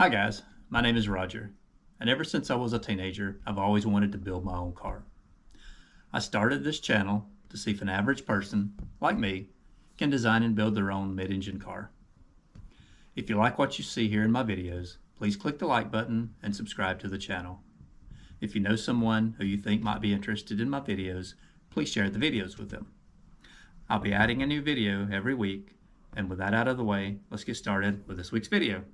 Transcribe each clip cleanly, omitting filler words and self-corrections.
Hi guys, my name is Roger, and ever since I was a teenager, I've always wanted to build my own car. I started this channel to see if an average person, like me, can design and build their own mid-engine car. If you like what you see here in my videos, please click the like button and subscribe to the channel. If you know someone who you think might be interested in my videos, please share the videos with them. I'll be adding a new video every week, and with that out of the way, let's get started with this week's video.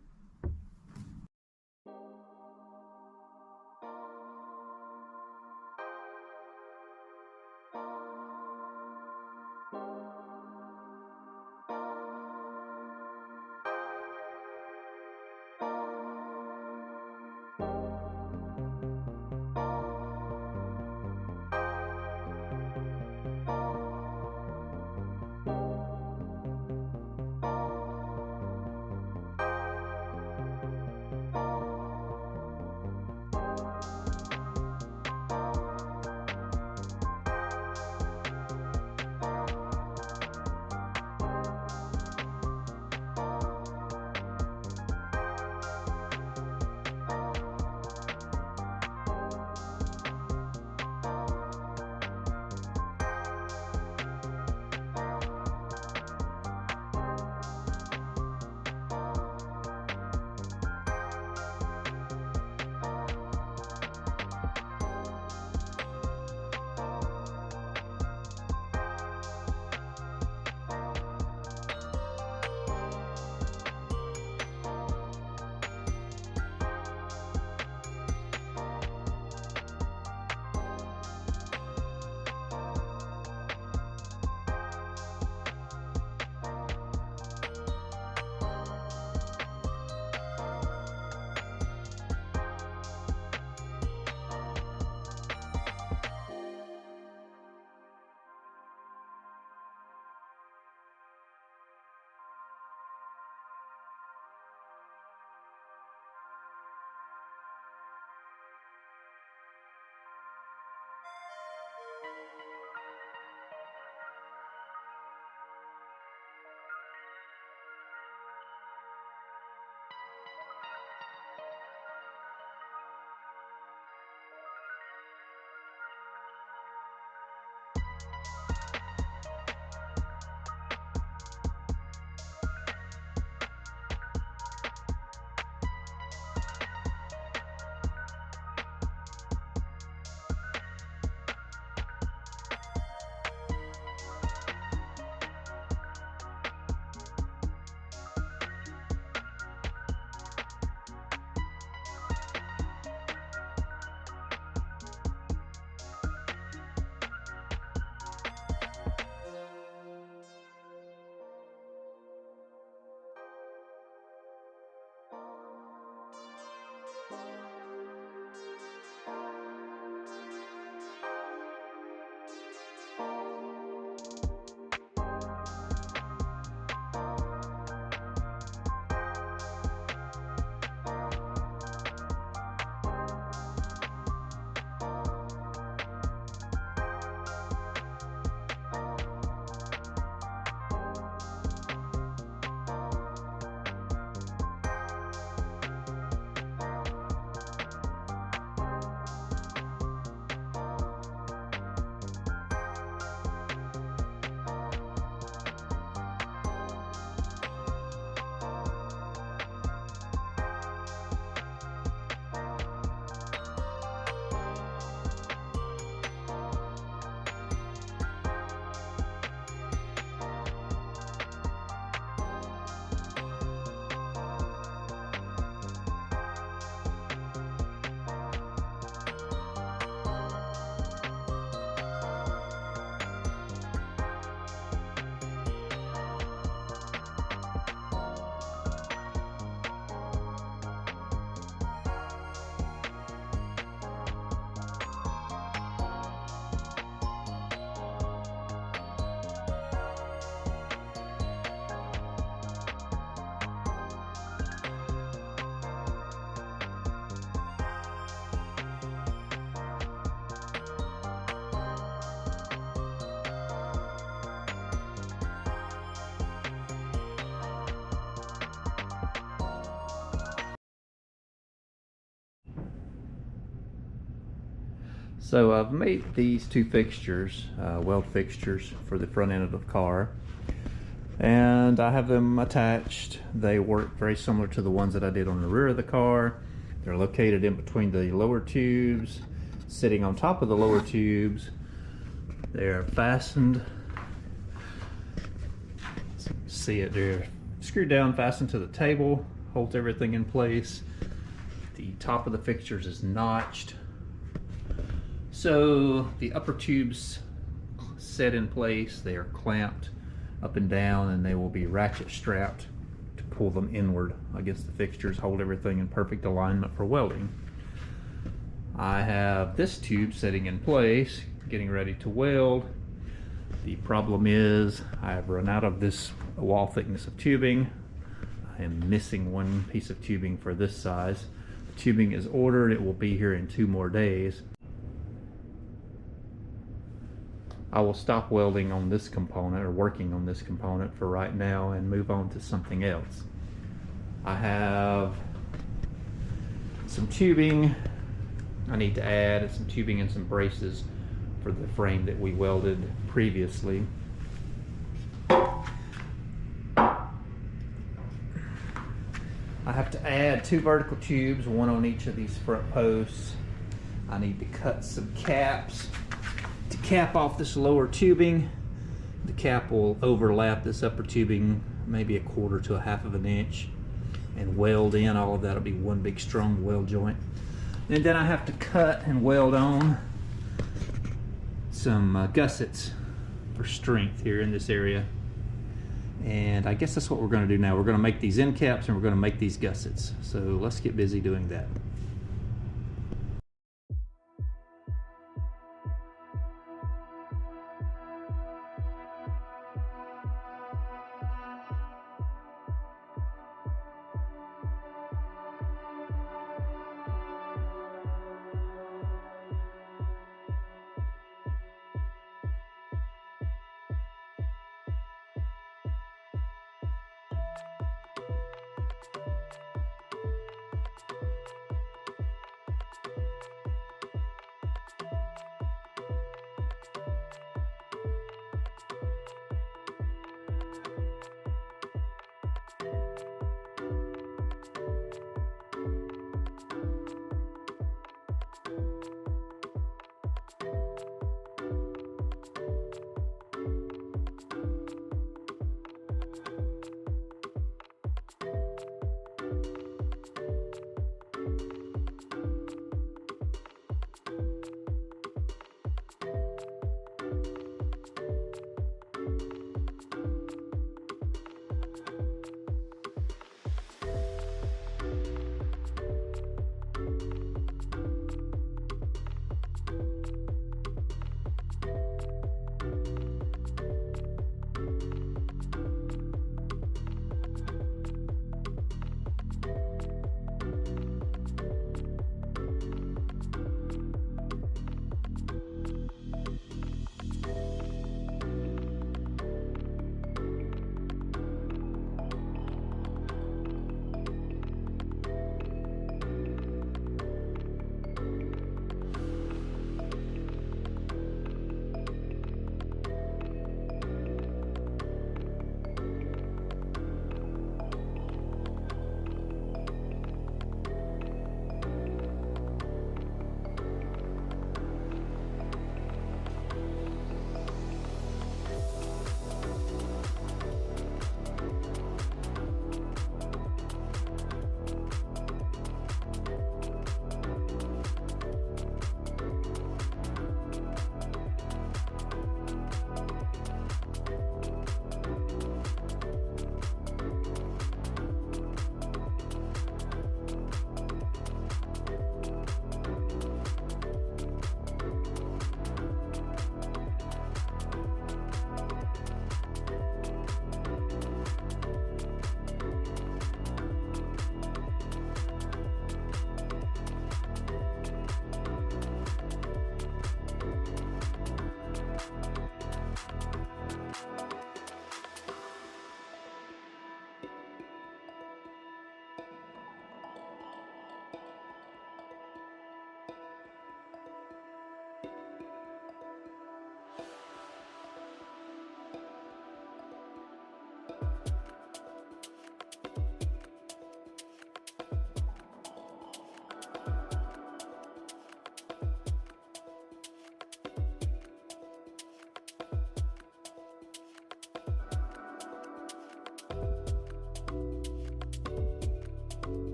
So I've made these two fixtures, weld fixtures for the front end of the car, and I have them attached. They work very similar to the ones that I did on the rear of the car. They're located in between the lower tubes, sitting on top of the lower tubes. They're fastened. See it there, screwed down, fastened to the table, holds everything in place. The top of the fixtures is notched. So the upper tubes set in place, they are clamped up and down, and they will be ratchet strapped to pull them inward against the fixtures, hold everything in perfect alignment for welding. I have this tube sitting in place, getting ready to weld. The problem is I have run out of this wall thickness of tubing. I am missing one piece of tubing for this size. The tubing is ordered, it will be here in 2 more days. I will stop welding on this component, or working on this component for right now, and move on to something else. I have some tubing I need to add, some tubing and some braces for the frame that we welded previously. I have to add 2 vertical tubes, 1 on each of these front posts. I need to cut some caps to cap off this lower tubing. The cap will overlap this upper tubing maybe 1/4 to 1/2 of an inch, and weld in. All of that will be one big strong weld joint. And then I have to cut and weld on some gussets for strength here in this area. And I guess that's what we're going to do now. We're going to make these end caps and we're going to make these gussets. So let's get busy doing that.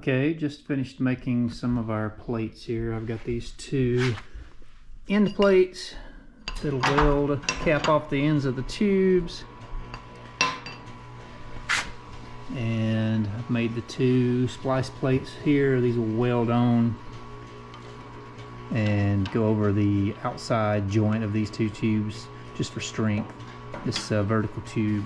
Okay, just finished making some of our plates here. I've got these two end plates that'll weld, cap off the ends of the tubes. And I've made the two splice plates here. These will weld on and go over the outside joint of these two tubes just for strength. This vertical tube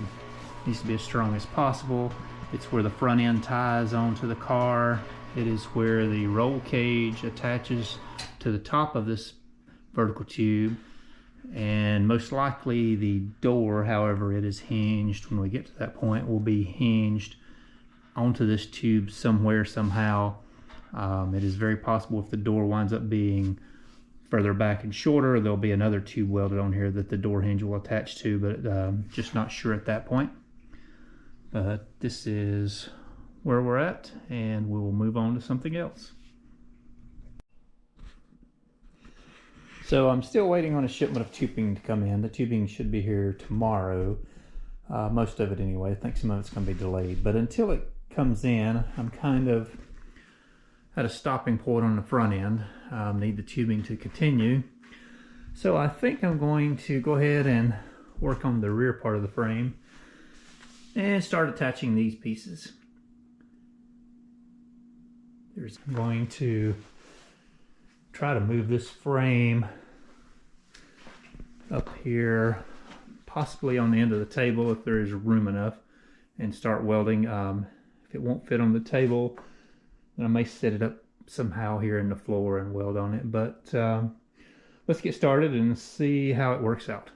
needs to be as strong as possible. It's where the front end ties onto the car. It is where the roll cage attaches to the top of this vertical tube. And most likely the door, however it is hinged, when we get to that point, will be hinged onto this tube somewhere, somehow. It is very possible if the door winds up being further back and shorter, there'll be another tube welded on here that the door hinge will attach to, but just not sure at that point. But this is where we're at, and we will move on to something else. So I'm still waiting on a shipment of tubing to come in. The tubing should be here tomorrow, most of it anyway. I think some of it's going to be delayed, but until it comes in, I'm kind of at a stopping point on the front end. Need the tubing to continue. So I think I'm going to go ahead and work on the rear part of the frame and start attaching these pieces. I'm going to try to move this frame up here, possibly on the end of the table if there is room enough, and start welding. If it won't fit on the table, then I may set it up somehow here in the floor and weld on it. But let's get started and see how it works out.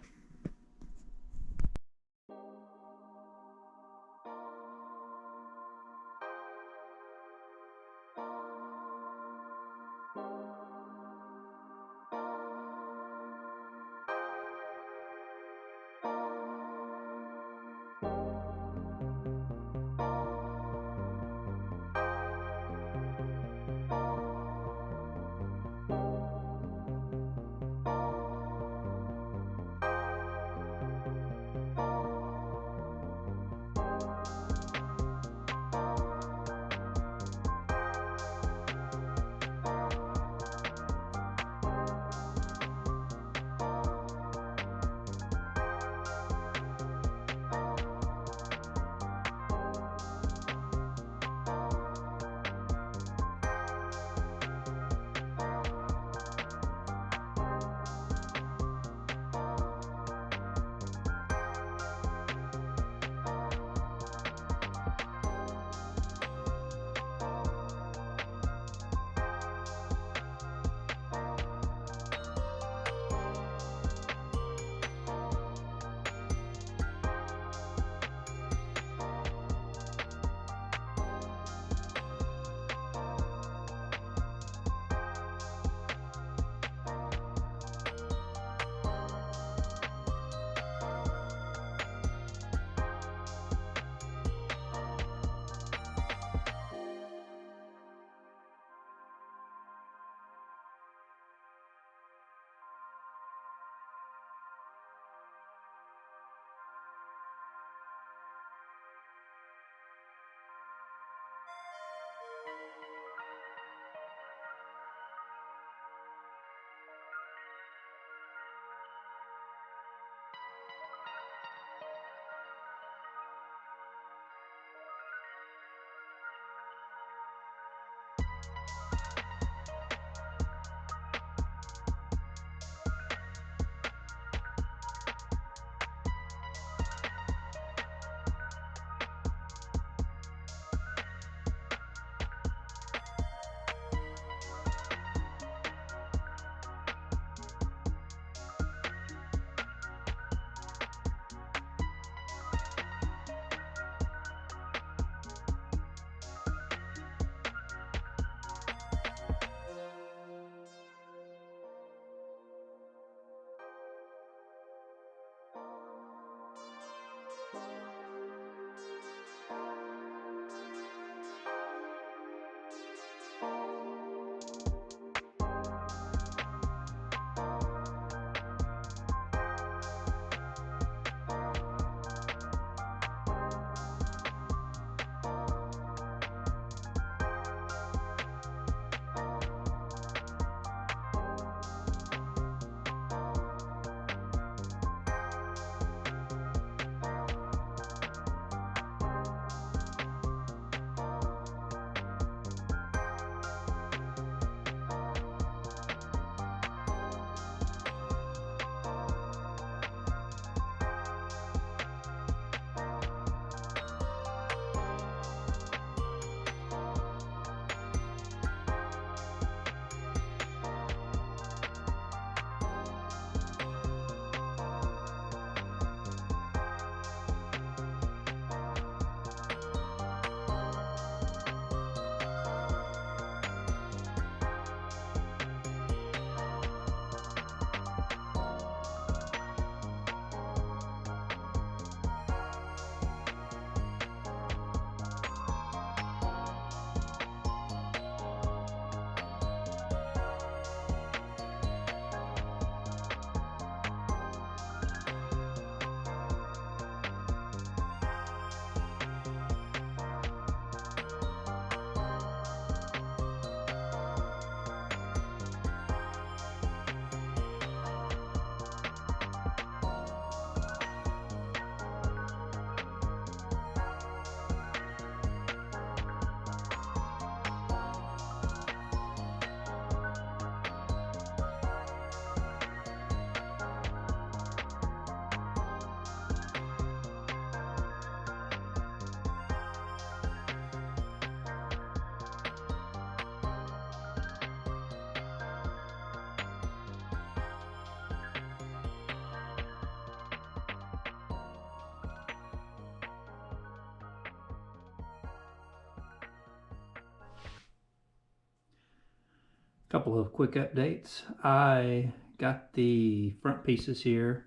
Couple of quick updates. I got the front pieces here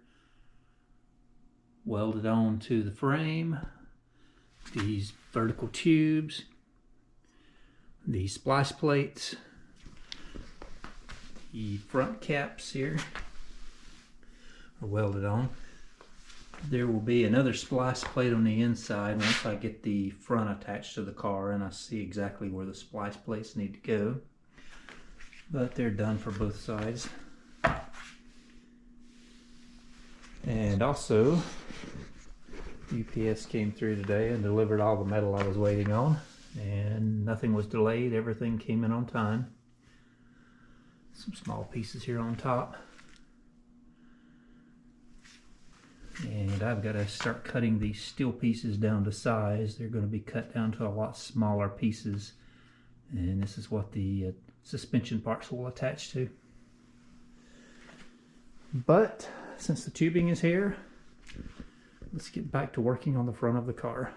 welded on to the frame, these vertical tubes, these splice plates, the front caps here are welded on. There will be another splice plate on the inside once I get the front attached to the car and I see exactly where the splice plates need to go. But they're done for both sides. And also, UPS came through today and delivered all the metal I was waiting on, and nothing was delayed. Everything came in on time. Some small pieces here on top. And I've got to start cutting these steel pieces down to size. They're going to be cut down to a lot smaller pieces, and this is what the suspension parts will attach to. But since the tubing is here, let's get back to working on the front of the car.